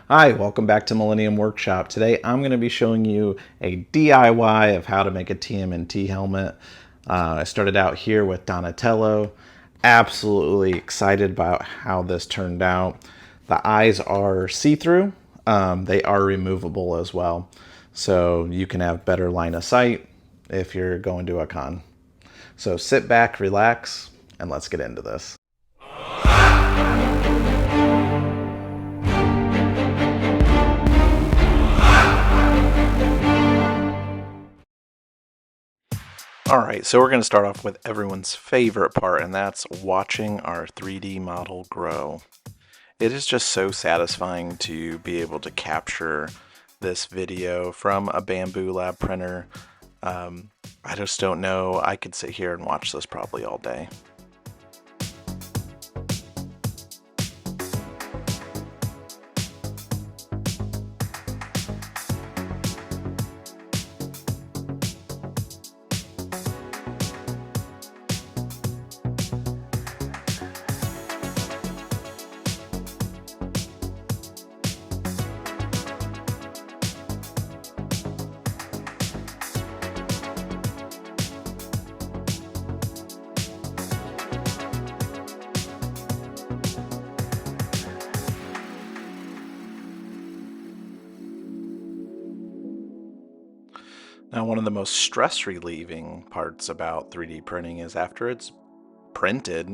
Hi, welcome back to Millennium Workshop. Today I'm going to be showing you a DIY of how to make a TMNT helmet. I started out here with Donatello. Absolutely excited about how this turned out. The eyes are see-through. They are removable as well. So you can have better line of sight if you're going to a con. So sit back, relax, and let's get into this. Alright, so we're going to start off with everyone's favorite part, and that's watching our 3D model grow. It is just so satisfying to be able to capture this video from a Bamboo Lab printer. I just don't know, I could sit here and watch this probably all day. Now, one of the most stress relieving parts about 3D printing is after it's printed,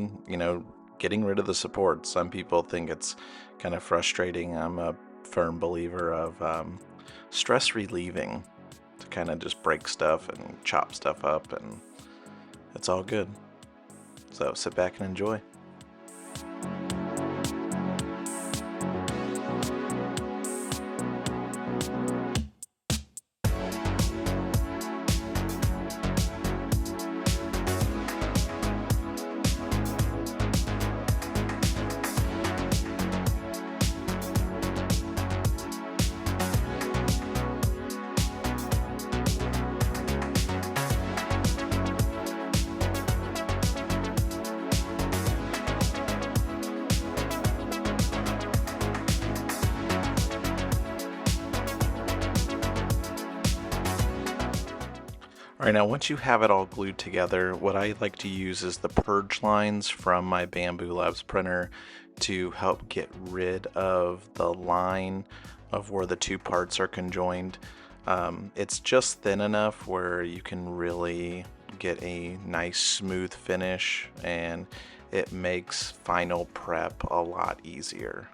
getting rid of the supports. Some people think it's kind of frustrating. I'm a firm believer of stress relieving to kind of just break stuff and chop stuff up, and it's all good. So sit back and enjoy. Alright, now once you have it all glued together, what I like to use is the purge lines from my Bamboo Labs printer to help get rid of the line of where the two parts are conjoined. It's just thin enough where you can really get a nice smooth finish, and it makes final prep a lot easier.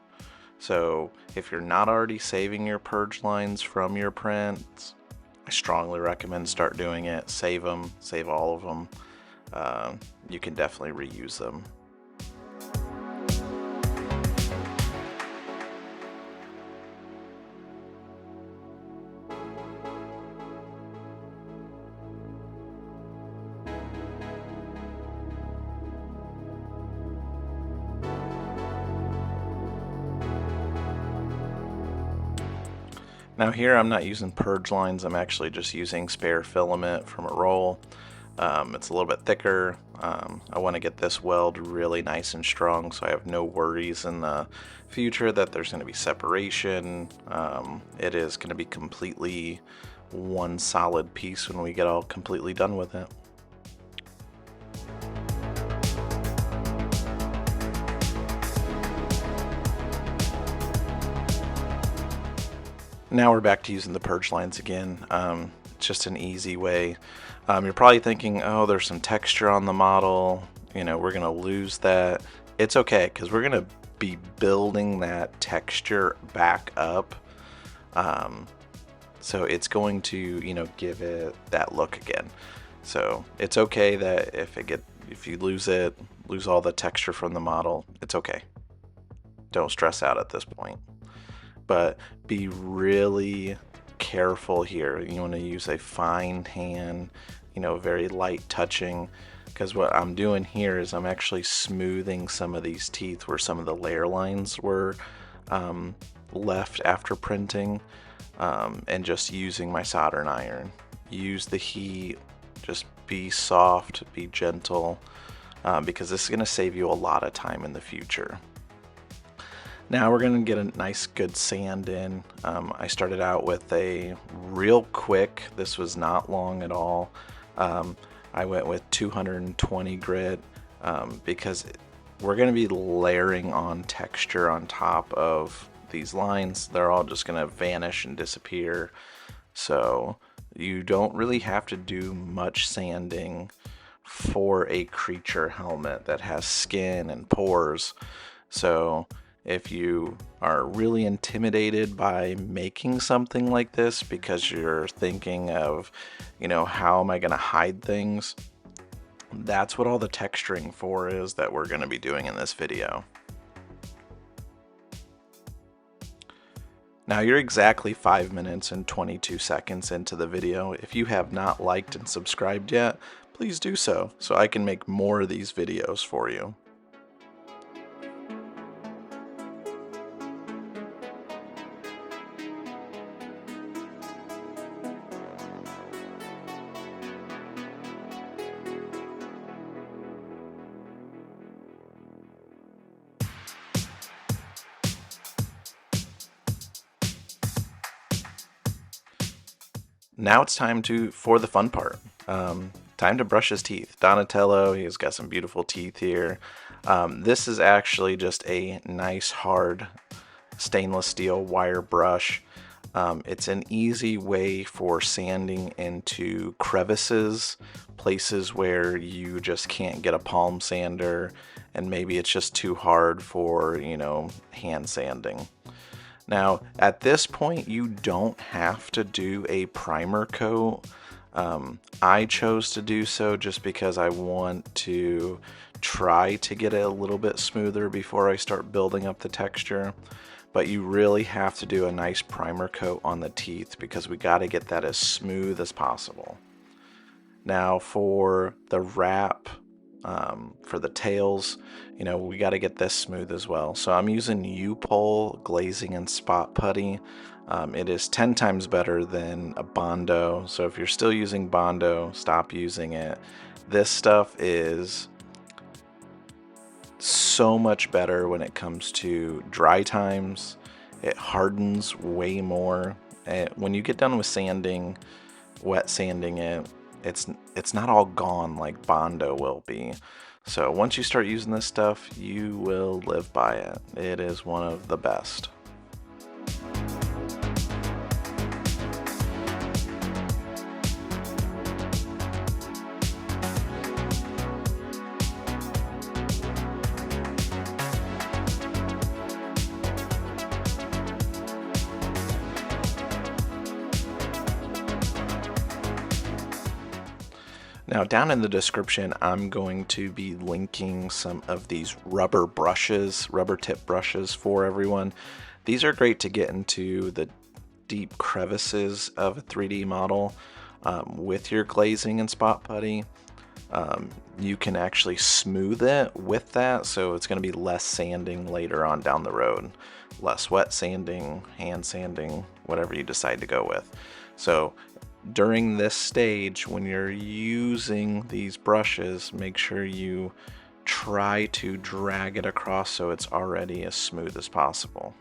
So if you're not already saving your purge lines from your prints, I strongly recommend start doing it. Save them, save all of them. You can definitely reuse them. Now here I'm not using purge lines, I'm actually just using spare filament from a roll. It's a little bit thicker. I want to get this weld really nice and strong so I have no worries in the future that there's going to be separation. It is going to be completely one solid piece when we get all completely done with it. Now we're back to using the purge lines again. It's just an easy way. You're probably thinking, oh, there's some texture on the model, we're gonna lose that. It's okay, because we're gonna be building that texture back up. So it's going to, give it that look again. So it's okay that if you lose all the texture from the model, it's okay. Don't stress out at this point. But be really careful here. You want to use a fine hand, very light touching, because what I'm doing here is I'm actually smoothing some of these teeth where some of the layer lines were left after printing, and just using my soldering iron. Use the heat, just be soft, be gentle, because this is going to save you a lot of time in the future. Now we're going to get a nice good sand in. I started out with a real quick, this was not long at all. I went with 220 grit because we're going to be layering on texture on top of these lines. They're all just going to vanish and disappear. So you don't really have to do much sanding for a creature helmet that has skin and pores. So if you are really intimidated by making something like this because you're thinking of, how am I going to hide things? That's what all the texturing for is that we're going to be doing in this video. Now you're exactly 5 minutes and 22 seconds into the video. If you have not liked and subscribed yet, please do so I can make more of these videos for you. Now it's time for the fun part. Time to brush his teeth. Donatello, he's got some beautiful teeth here. This is actually just a nice hard stainless steel wire brush. It's an easy way for sanding into crevices, places where you just can't get a palm sander, and maybe it's just too hard for, hand sanding. Now, at this point, you don't have to do a primer coat. I chose to do so just because I want to try to get it a little bit smoother before I start building up the texture. But you really have to do a nice primer coat on the teeth because we got to get that as smooth as possible. Now, for the wrap, for the tails, we got to get this smooth as well. So I'm using U-Pole glazing and spot putty. It is 10 times better than a Bondo. So if you're still using Bondo, stop using it. This stuff is so much better when it comes to dry times. It hardens way more. When you get done with sanding, wet sanding it, it's not all gone like Bondo will be. So once you start using this stuff, you will live by it. It is one of the best. Now down in the description, I'm going to be linking some of these rubber tip brushes for everyone. These are great to get into the deep crevices of a 3D model with your glazing and spot putty. You can actually smooth it with that, so it's going to be less sanding later on down the road. Less wet sanding, hand sanding, whatever you decide to go with. So during this stage, when you're using these brushes, make sure you try to drag it across so it's already as smooth as possible.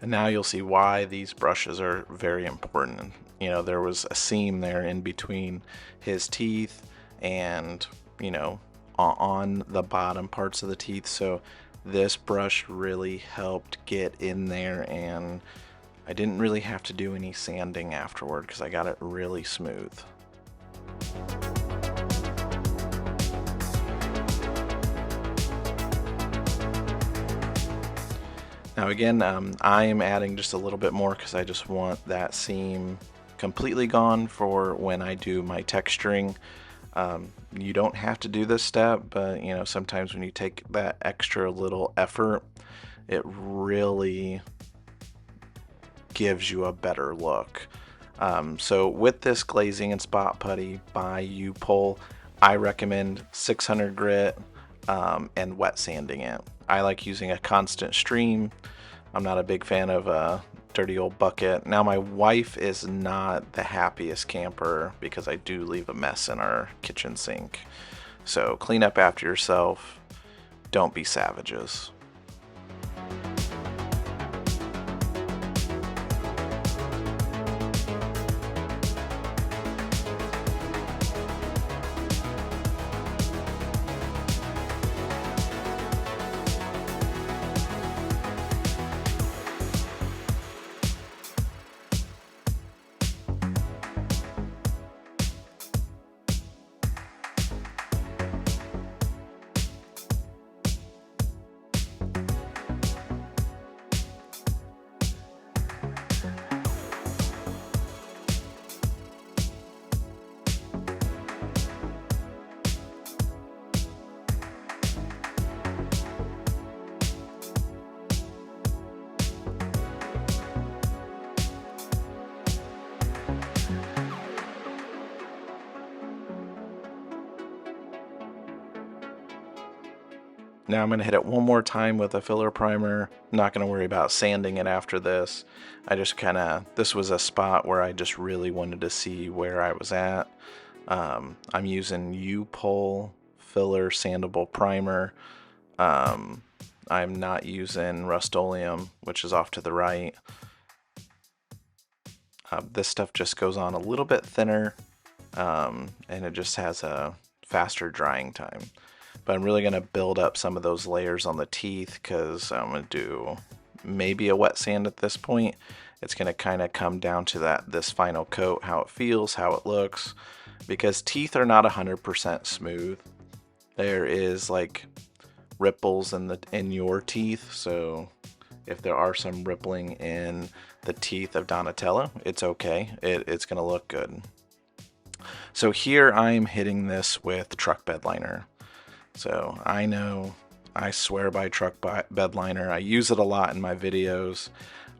And now you'll see why these brushes are very important. There was a seam there in between his teeth and, on the bottom parts of the teeth. So this brush really helped get in there, and I didn't really have to do any sanding afterward because I got it really smooth. Now again, I am adding just a little bit more because I just want that seam completely gone for when I do my texturing. You don't have to do this step, but you know, sometimes when you take that extra little effort, it really gives you a better look. So with this glazing and spot putty by U-Pole, I recommend 600 grit and wet sanding it. I like using a constant stream. I'm not a big fan of a dirty old bucket. Now my wife is not the happiest camper because I do leave a mess in our kitchen sink. So clean up after yourself. Don't be savages. Now I'm going to hit it one more time with a filler primer. I'm not going to worry about sanding it after this. I just this was a spot where I just really wanted to see where I was at. I'm using U-Pole filler sandable primer. I'm not using Rust-Oleum, which is off to the right. This stuff just goes on a little bit thinner, and it just has a faster drying time. But I'm really going to build up some of those layers on the teeth because I'm going to do maybe a wet sand at this point. It's going to kind of come down to this final coat, how it feels, how it looks, because teeth are not 100% smooth. There is like ripples in your teeth, so if there are some rippling in the teeth of Donatello, it's okay. It's going to look good. So here I'm hitting this with truck bed liner. So I know I swear by truck bed liner. I use it a lot in my videos,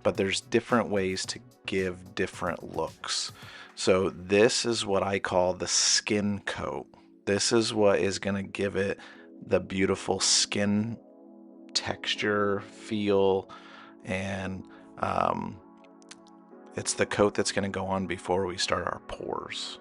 but there's different ways to give different looks. So this is what I call the skin coat. This is what is going to give it the beautiful skin texture, feel, and it's the coat that's going to go on before we start our pores.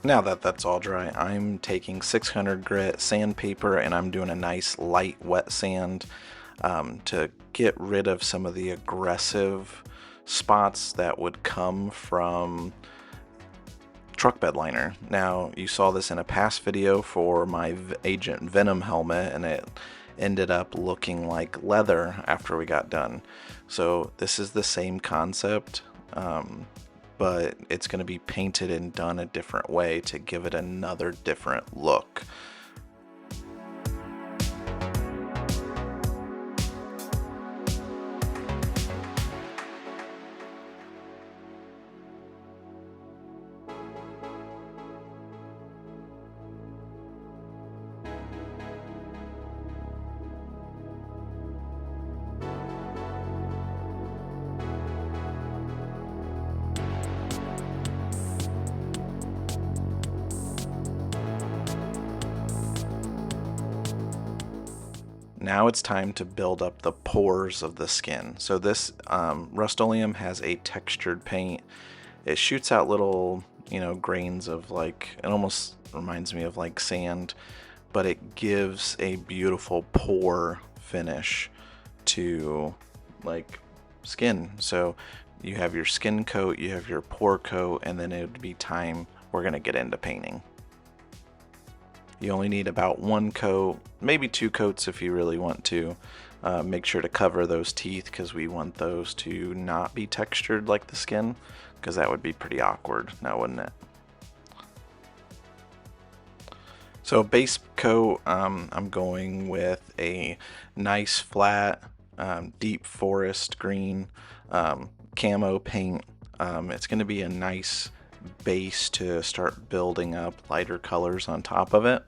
Now that that's all dry, I'm taking 600 grit sandpaper and I'm doing a nice light wet sand to get rid of some of the aggressive spots that would come from truck bed liner. Now, you saw this in a past video for my Agent Venom helmet and it ended up looking like leather after we got done. So this is the same concept. But it's going to be painted and done a different way to give it another different look. Now it's time to build up the pores of the skin. So this Rust-Oleum has a textured paint. It shoots out little, grains of it almost reminds me of like sand, but it gives a beautiful pore finish to like skin. So you have your skin coat, you have your pore coat, and then it would be time we're gonna get into painting. You only need about 1 coat, maybe 2 coats if you really want to. Make sure to cover those teeth because we want those to not be textured like the skin, because that would be pretty awkward now, wouldn't it? So base coat, I'm going with a nice flat deep forest green camo paint. It's going to be a nice base to start building up lighter colors on top of it,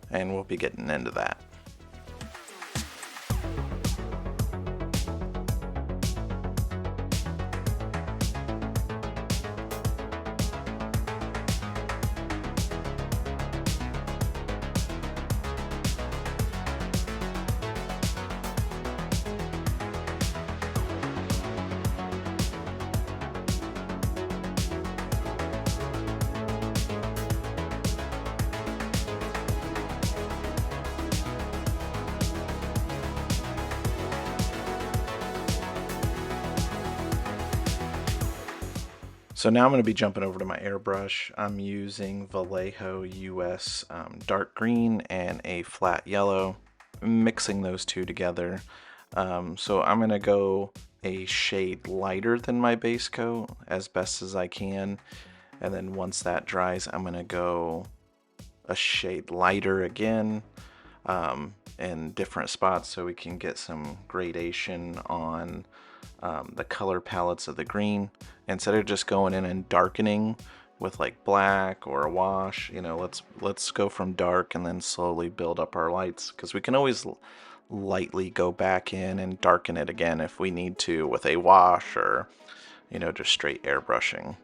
and we'll be getting into that. So now I'm going to be jumping over to my airbrush. I'm using Vallejo US dark green and a flat yellow, mixing those two together. So I'm going to go a shade lighter than my base coat as best as I can. And then once that dries, I'm going to go a shade lighter again in different spots so we can get some gradation on the color palettes of the green. Instead of just going in and darkening with like black or a wash, let's go from dark and then slowly build up our lights, because we can always lightly go back in and darken it again if we need to with a wash or just straight airbrushing.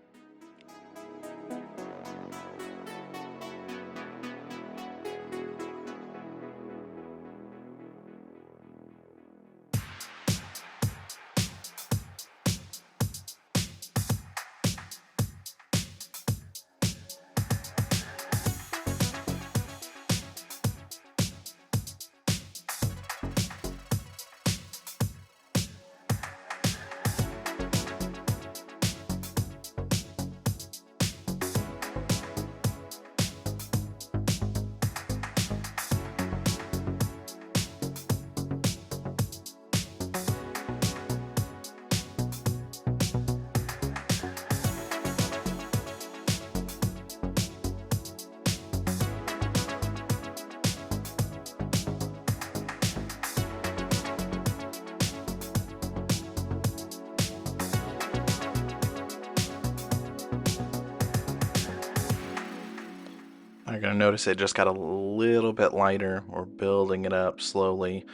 You're going to notice it just got a little bit lighter. We're building it up slowly.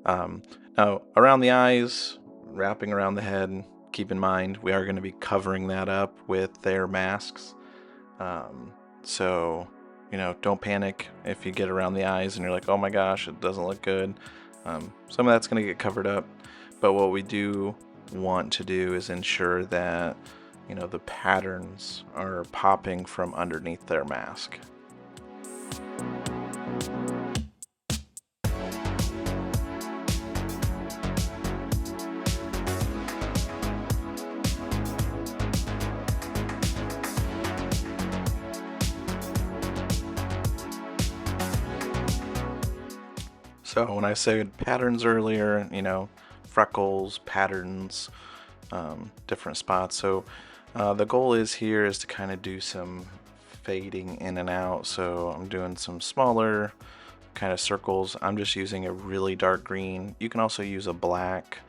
Now, around the eyes, wrapping around the head, keep in mind we are going to be covering that up with their masks. So, don't panic if you get around the eyes and you're like, oh my gosh, it doesn't look good. Some of that's going to get covered up. But what we do want to do is ensure that, the patterns are popping from underneath their mask. So when I said patterns earlier, freckles, patterns, different spots. So the goal is to kind of do some fading in and out. So I'm doing some smaller kind of circles. I'm just using a really dark green. You can also use a black.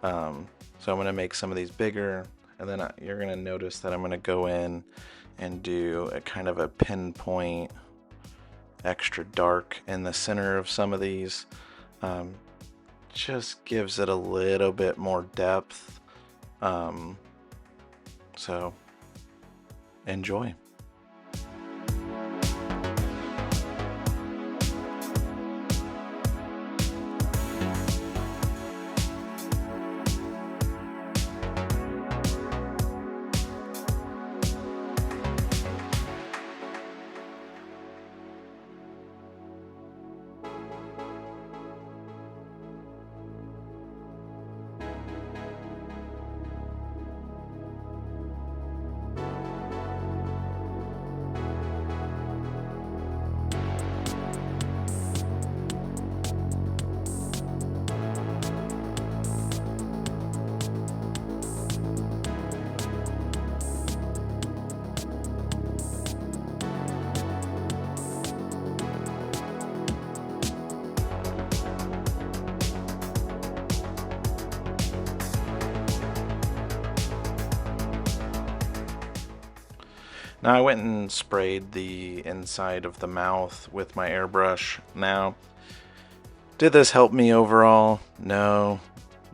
So I'm going to make some of these bigger, and then you're going to notice that I'm going to go in and do a kind of a pinpoint extra dark in the center of some of these. Just gives it a little bit more depth. So enjoy. Now I went and sprayed the inside of the mouth with my airbrush. Now, did this help me overall? No,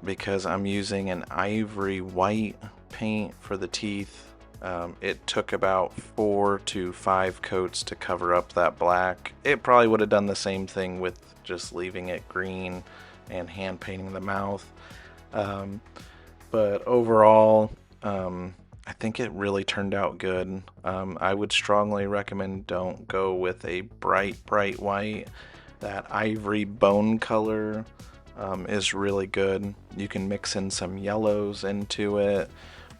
because I'm using an ivory white paint for the teeth. It took about 4 to 5 coats to cover up that black. It probably would have done the same thing with just leaving it green and hand painting the mouth. But overall, I think it really turned out good. I would strongly recommend don't go with a bright white. That ivory bone color is really good. You can mix in some yellows into it,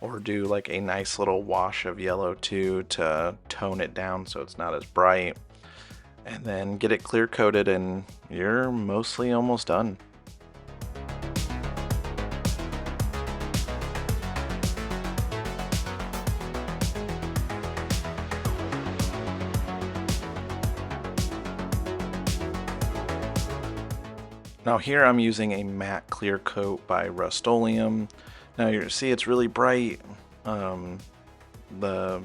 or do like a nice little wash of yellow too to tone it down so it's not as bright. And then get it clear coated and you're mostly almost done. Now here I'm using a matte clear coat by Rust-Oleum. Now you see it's really bright. The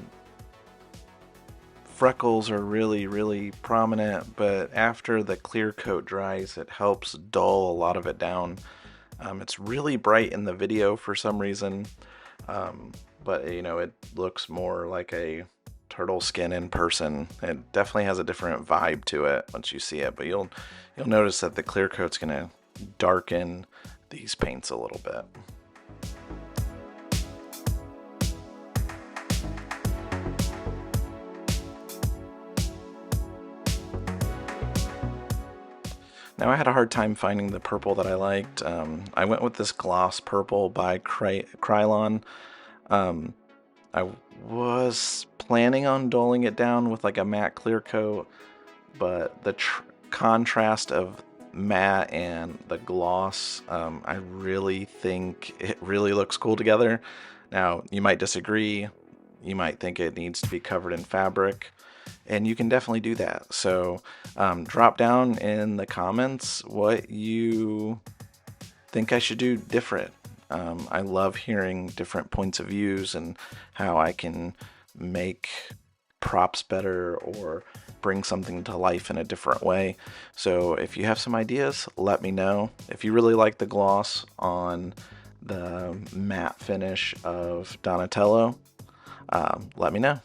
freckles are really prominent, but after the clear coat dries, it helps dull a lot of it down. It's really bright in the video for some reason, but you know, it looks more like a turtle skin in person. It definitely has a different vibe to it once you see it, but you'll notice that the clear coat's gonna darken these paints a little bit. Now I had a hard time finding the purple that I liked. I went with this gloss purple by Krylon. I was planning on dulling it down with like a matte clear coat, but the contrast of matte and the gloss, I really think it really looks cool together. Now, you might disagree. You might think it needs to be covered in fabric, and you can definitely do that. So drop down in the comments what you think I should do different. I love hearing different points of views and how I can make props better or bring something to life in a different way. So if you have some ideas, let me know. If you really like the gloss on the matte finish of Donatello, let me know.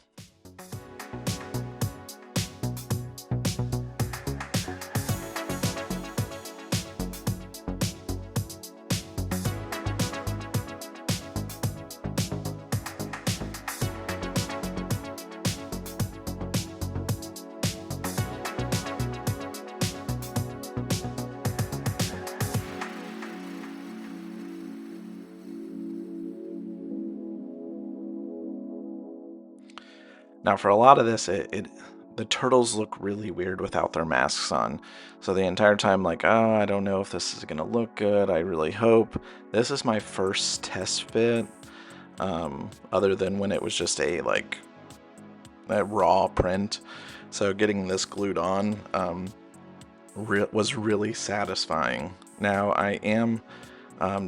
Now for a lot of this, the turtles look really weird without their masks on. So the entire time, like, oh, I don't know if this is gonna look good. I really hope. This is my first test fit, other than when it was just a raw print. So getting this glued on was really satisfying. Now I am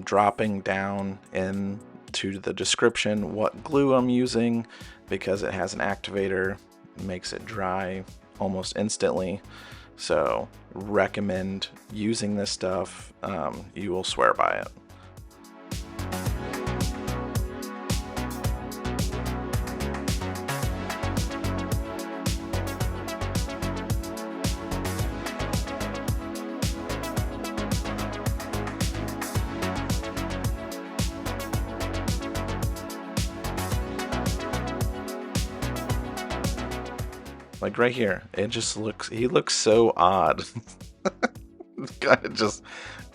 dropping down into the description what glue I'm using, because it has an activator, makes it dry almost instantly. So recommend using this stuff. You will swear by it. Like right here, it just looks, he looks so odd. This guy just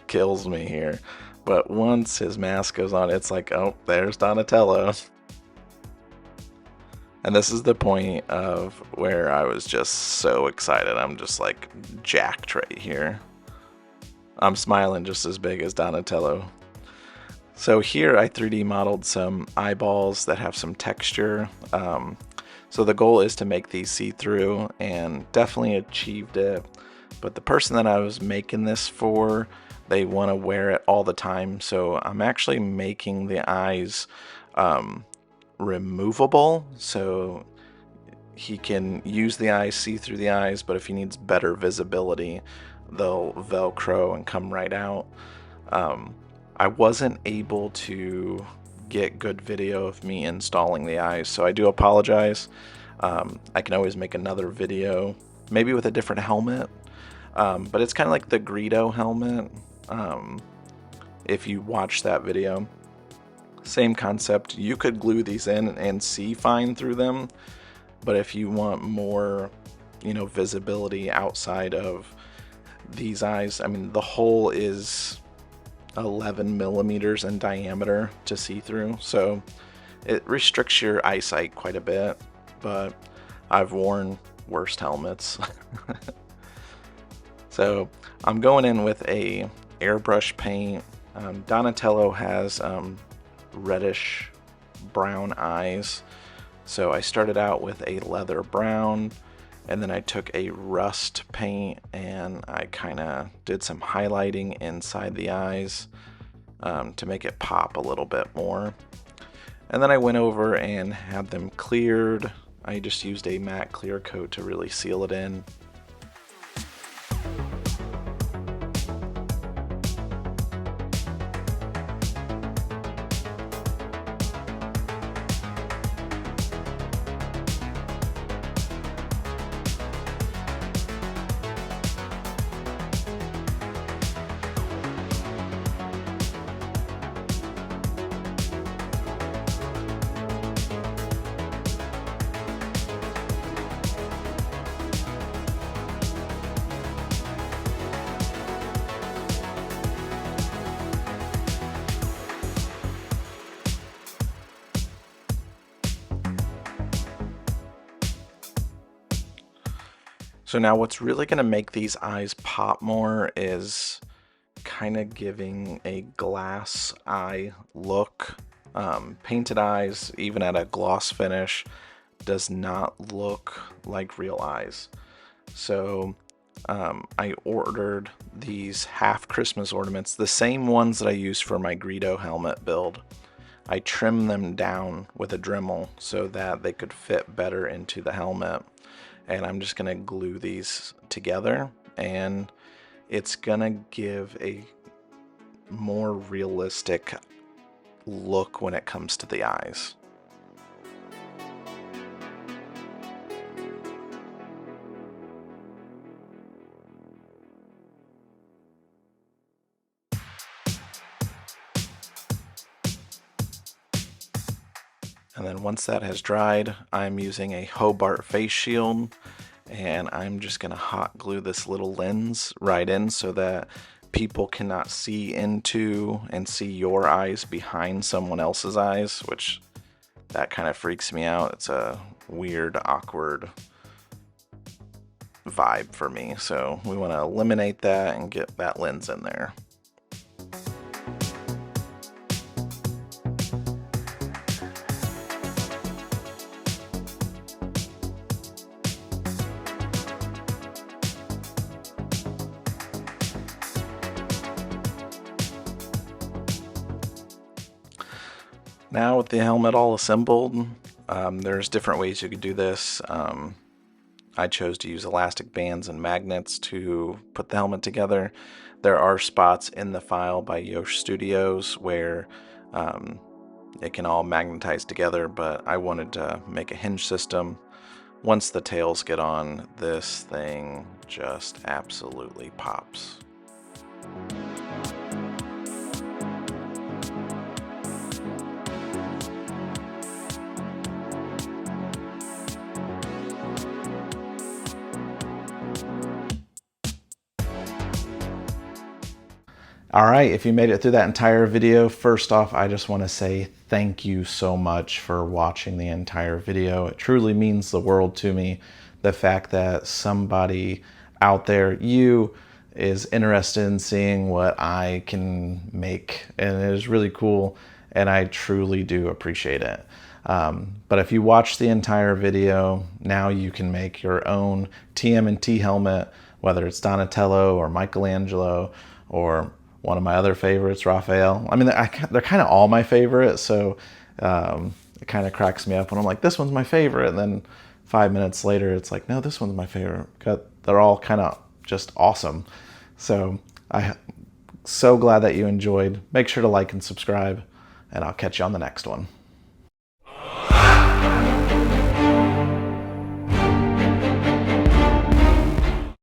kills me here. But once his mask goes on, it's like, oh, there's Donatello. And this is the point of where I was just so excited. I'm just like jacked right here. I'm smiling just as big as Donatello. So here I 3D modeled some eyeballs that have some texture. So the goal is to make these see-through, and definitely achieved it. But the person that I was making this for, they want to wear it all the time. So I'm actually making the eyes removable. So he can use the eyes, see through the eyes, but if he needs better visibility, they'll Velcro and come right out. I wasn't able to get good video of me installing the eyes, so I do apologize. I can always make another video, maybe with a different helmet, but it's kind of like the Greedo helmet. If you watch that video, same concept. You could glue these in and see fine through them, but if you want more, visibility outside of these eyes, I mean, the hole is 11 millimeters in diameter to see through, so it restricts your eyesight quite a bit, but I've worn worse helmets. So I'm going in with a airbrush paint. Donatello has reddish brown eyes, so I started out with a leather brown, and then I took a rust paint and I kind of did some highlighting inside the eyes to make it pop a little bit more. And then I went over and had them cleared. I just used a matte clear coat to really seal it in. So now what's really going to make these eyes pop more is kind of giving a glass eye look. Painted eyes, even at a gloss finish, does not look like real eyes. So I ordered these half Christmas ornaments, the same ones that I used for my Greedo helmet build. I trimmed them down with a Dremel so that they could fit better into the helmet. And I'm just gonna glue these together, and it's gonna give a more realistic look when it comes to the eyes. And then once that has dried, I'm using a Hobart face shield, and I'm just gonna hot glue this little lens right in so that people cannot see into and see your eyes behind someone else's eyes, which that kind of freaks me out. It's a weird, awkward vibe for me. So we want to eliminate that and get that lens in there. Now with the helmet all assembled, there's different ways you could do this. I chose to use elastic bands and magnets to put the helmet together. There are spots in the file by Yosh Studios where it can all magnetize together, but I wanted to make a hinge system. Once the tails get on, this thing just absolutely pops. All right, if you made it through that entire video, first off, I just want to say thank you so much for watching the entire video. It truly means the world to me, the fact that somebody out there, you, is interested in seeing what I can make, and it is really cool, and I truly do appreciate it. But if you watch the entire video, now you can make your own TMNT helmet, whether it's Donatello or Michelangelo or one of my other favorites, Raphael. I mean, they're kind of all my favorite, so it kind of cracks me up when I'm like, this one's my favorite, and then 5 minutes later, it's like, no, this one's my favorite. They're all kind of just awesome. So I'm so glad that you enjoyed. Make sure to like and subscribe, and I'll catch you on the next one.